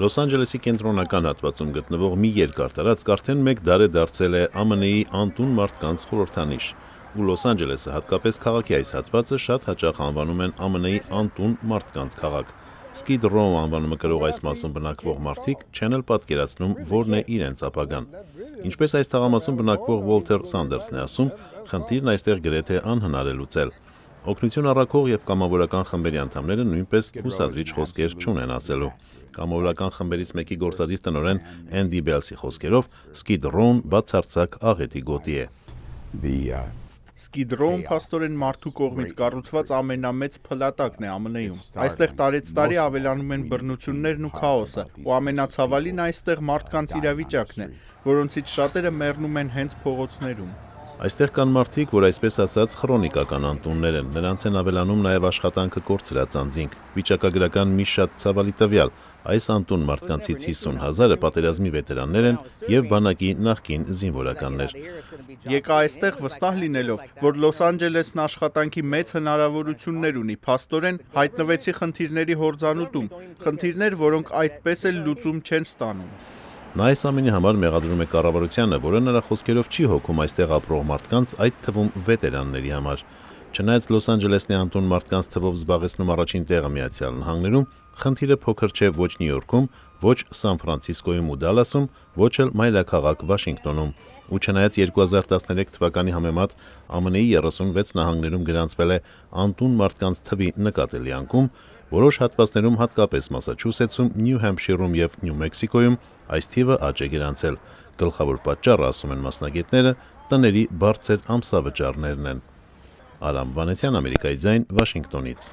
Լոս Անջելեսի կենտրոնական հատվածում գտնվող մի երկար տարածք արդեն 1 դար է դարձել է ԱՄՆ-ի անտուն մարդկանց խորհրդանիշ, ու Լոս Անջելեսը, հատկապես քաղաքի այս հատվածը, շատ հաճախ անվանում են ԱՄՆ-ի անտուն մարդկանց քաղաք։ Skid Row անվանումը կրող այս մասում բնակվող մարդիկ չեն էլ պատկերացնում, որն է իրենց ապագան։ Ինչպես այս թաղամասում բնակվող Ուոլթեր Սանդերսն է ասում, խնդիրն այստեղ գրեթե անհնար է լուծել։ Օգնություն առաքող եւ կամավորական խմբերի անդամները նույնպես հուսադրիչ խոսքեր չունեն ասելու։ Կամավորական խմբերից մեկի գործադիր տնօրեն Էնդի Բելսի խոսքերով Skid Row-ն բացարձակ աղետի գոտի է։ Skid Row-ն փաստորեն մարդու կողմից կառուցված ամենամեծ փլատակն է ԱՄՆ-ում։ Այստեղ տարեցտարի ավելանում են բռնություններն ու քաոսը, ու ամենացավալին այստեղ մարդկանց իրավիճակն է, որոնցից շատերը մեռնում են հենց փողոցներում։ Այստեղ կան մարդիկ, որ այսպես ասած խրոնիկական անտուններ են, նրանց են ավելանում նաև աշխատանքը կորցրած անձինք, վիճակագրական մի շատ ցավալի տվյալ, այս անտուն մարդկանցից 50,000-ը պատերազմի վետերաններ են և բանակի նախկին զինվորականներ։ Եկա այստեղ վստահ լինելով, որ Լոս Անջելեսն աշխատանքի մեծ հնարավորություններ ունի, փաստորեն հայտնվեցի խնդիրների հորձանուտում, խնդիրներ, որոնք այդպես էլ լուծում չեն ստանում։ Նա այս ամենի համար մեղադրում է կառավարությանը, որը նրա խոսքերով չի հոգում այստեղ ապրող մարդկանց, այդ թվում վետերանների համար։ Չնայած Լոս Անջելեսն է անտուն մարդկանց թվով զբաղեցնում առաջին տեղը Միացյալ Նահանգներում, խնդիրը փոքր չէ ոչ Նյու Յորքում, ոչ Սան Ֆրանցիսկոյում ու Դալասում, ոչ էլ մայրաքաղաք Վաշինգտոնում։ Ու չնայած 2013 թվականի համեմատ ԱՄՆ-ի 36 նահանգներում գրանցվել է անտուն մարդկանց թվի նկատելի անկում, որոշ հատվածներում, հատկապես Մասաչուսեթսում, Նյու Համփշիրում և Նյու Մեքսիկոյում այս թիվը աճ է գրանցել։ Գլխավոր պատճառը, ասում են մասնագետները, տների բարձր ամսավճարներն են։ Արամ Վանեցյան, Ամերիկայի ձայն, Վաշինգտոնից։